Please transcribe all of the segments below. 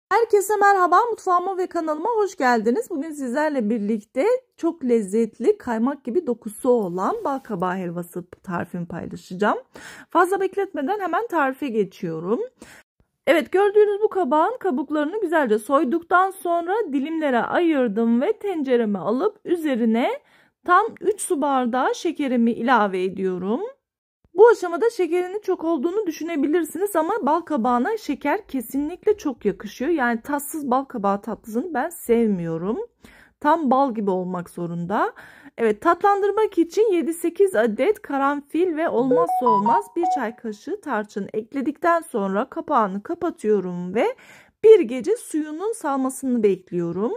Herkese merhaba, mutfağıma ve kanalıma hoş geldiniz. Bugün sizlerle birlikte çok lezzetli, kaymak gibi dokusu olan bal kabağı helvası tarifimi paylaşacağım. Fazla bekletmeden hemen tarife geçiyorum. Evet, gördüğünüz bu kabağın kabuklarını güzelce soyduktan sonra dilimlere ayırdım ve tencereme alıp üzerine tam 3 su bardağı şekerimi ilave ediyorum. Bu aşamada şekerinin çok olduğunu düşünebilirsiniz ama bal kabağına şeker kesinlikle çok yakışıyor. Yani tatsız bal kabağı tatlısını ben sevmiyorum. Tam bal gibi olmak zorunda. Evet, tatlandırmak için 7-8 adet karanfil ve olmazsa olmaz 1 çay kaşığı tarçın ekledikten sonra kapağını kapatıyorum ve bir gece suyunun salmasını bekliyorum.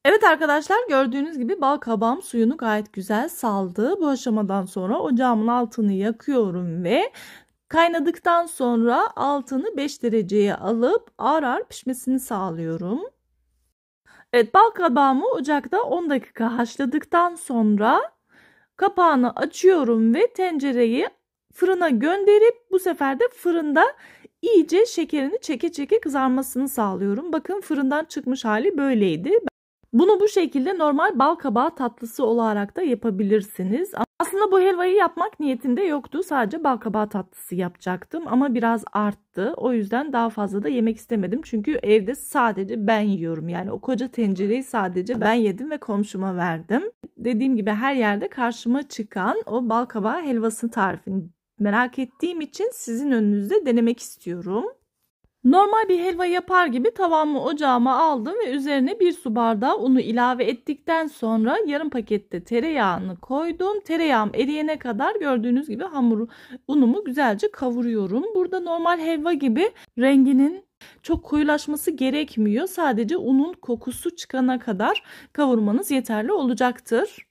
Evet arkadaşlar, gördüğünüz gibi bal kabağım suyunu gayet güzel saldı. Bu aşamadan sonra ocağımın altını yakıyorum ve kaynadıktan sonra altını 5 dereceye alıp ağır ağır pişmesini sağlıyorum. Evet, bal kabağımı ocakta 10 dakika haşladıktan sonra kapağını açıyorum ve tencereyi fırına gönderip bu sefer de fırında iyice şekerini çeke çeke kızarmasını sağlıyorum. Bakın, fırından çıkmış hali böyleydi. Bunu bu şekilde normal bal kabağı tatlısı olarak da yapabilirsiniz. Aslında bu helvayı yapmak niyetimde yoktu. Sadece bal kabağı tatlısı yapacaktım ama biraz arttı. O yüzden daha fazla da yemek istemedim. Çünkü evde sadece ben yiyorum. Yani o koca tencereyi sadece ben yedim ve komşuma verdim. Dediğim gibi her yerde karşıma çıkan o bal kabağı helvası tarifini merak ettiğim için sizin önünüzde denemek istiyorum. Normal bir helva yapar gibi tavamı ocağıma aldım ve üzerine 1 su bardağı unu ilave ettikten sonra yarım pakette tereyağını koydum. Tereyağım eriyene kadar gördüğünüz gibi unumu güzelce kavuruyorum. Burada normal helva gibi renginin çok koyulaşması gerekmiyor. Sadece unun kokusu çıkana kadar kavurmanız yeterli olacaktır.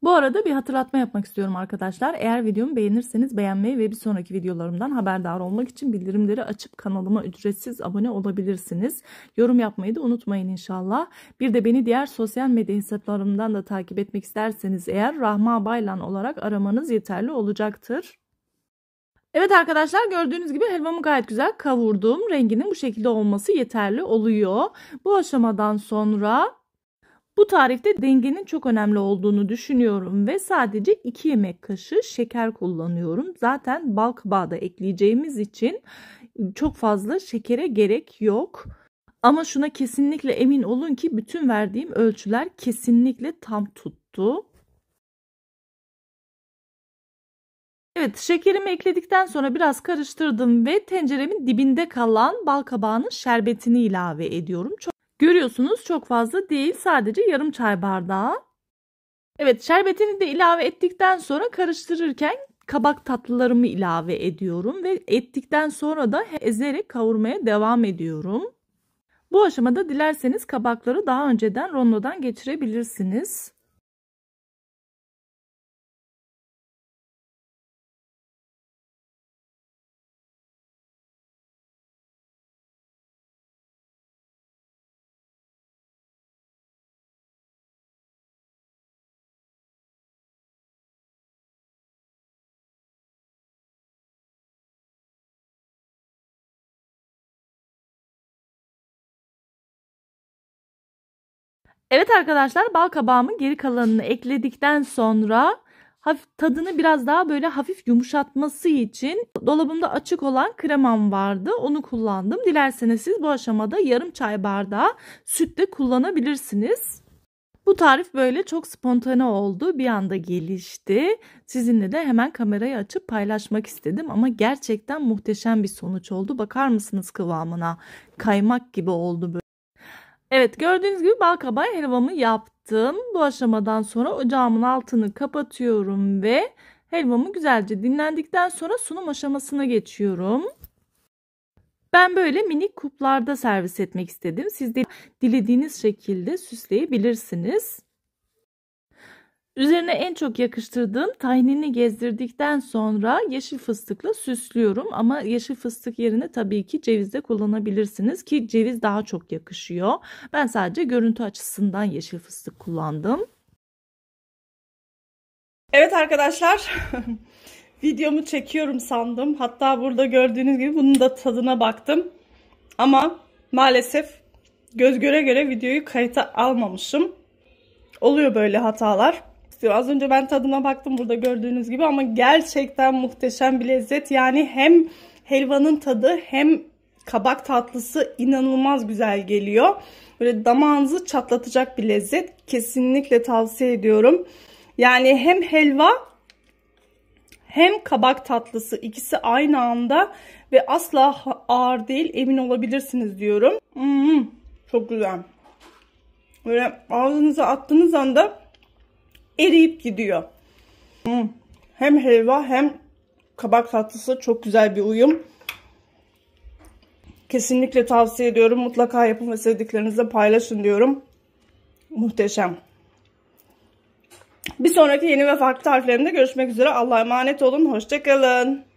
Bu arada bir hatırlatma yapmak istiyorum arkadaşlar. Eğer videomu beğenirseniz beğenmeyi ve bir sonraki videolarımdan haberdar olmak için bildirimleri açıp kanalıma ücretsiz abone olabilirsiniz. Yorum yapmayı da unutmayın inşallah. Bir de beni diğer sosyal medya hesaplarımdan da takip etmek isterseniz eğer Rahma Baylan olarak aramanız yeterli olacaktır. Evet arkadaşlar, gördüğünüz gibi helvamı gayet güzel kavurdum. Renginin bu şekilde olması yeterli oluyor. Bu aşamadan sonra bu tarifte dengenin çok önemli olduğunu düşünüyorum ve sadece 2 yemek kaşığı şeker kullanıyorum. Zaten bal kabağı da ekleyeceğimiz için çok fazla şekere gerek yok. Ama şuna kesinlikle emin olun ki bütün verdiğim ölçüler kesinlikle tam tuttu. Evet, şekerimi ekledikten sonra biraz karıştırdım ve tenceremin dibinde kalan bal kabağının şerbetini ilave ediyorum. Görüyorsunuz, çok fazla değil, sadece yarım çay bardağı. Evet, şerbetini de ilave ettikten sonra karıştırırken kabak tatlılarımı ilave ediyorum ve ettikten sonra da ezerek kavurmaya devam ediyorum. Bu aşamada dilerseniz kabakları daha önceden rondodan geçirebilirsiniz. Evet arkadaşlar, bal kabağımın geri kalanını ekledikten sonra tadını biraz daha böyle hafif yumuşatması için dolabımda açık olan kremam vardı. Onu kullandım. Dilerseniz siz bu aşamada yarım çay bardağı süt de kullanabilirsiniz. Bu tarif böyle çok spontane oldu. Bir anda gelişti. Sizinle de hemen kamerayı açıp paylaşmak istedim ama gerçekten muhteşem bir sonuç oldu. Bakar mısınız kıvamına? Kaymak gibi oldu böyle. Evet, gördüğünüz gibi bal kabağı helvamı yaptım. Bu aşamadan sonra ocağımın altını kapatıyorum ve helvamı güzelce dinlendikten sonra sunum aşamasına geçiyorum. Ben böyle minik kuplarda servis etmek istedim. Siz de dilediğiniz şekilde süsleyebilirsiniz. Üzerine en çok yakıştırdığım tahinini gezdirdikten sonra yeşil fıstıkla süslüyorum. Ama yeşil fıstık yerine tabii ki ceviz de kullanabilirsiniz ki ceviz daha çok yakışıyor. Ben sadece görüntü açısından yeşil fıstık kullandım. Evet arkadaşlar, videomu çekiyorum sandım. Hatta burada gördüğünüz gibi bunun da tadına baktım. Ama maalesef göz göre göre videoyu kayıta almamışım. Oluyor böyle hatalar. Az önce ben tadına baktım burada gördüğünüz gibi ama gerçekten muhteşem bir lezzet. Yani hem helvanın tadı hem kabak tatlısı inanılmaz güzel geliyor. Böyle damağınızı çatlatacak bir lezzet. Kesinlikle tavsiye ediyorum. Yani hem helva hem kabak tatlısı ikisi aynı anda ve asla ağır değil, emin olabilirsiniz diyorum. Çok güzel. Böyle ağzınıza attığınız anda eriyip gidiyor. Hem helva hem kabak tatlısı çok güzel bir uyum. Kesinlikle tavsiye ediyorum. Mutlaka yapın ve sevdiklerinizle paylaşın diyorum. Muhteşem. Bir sonraki yeni ve farklı tariflerimde görüşmek üzere. Allah'a emanet olun. Hoşça kalın.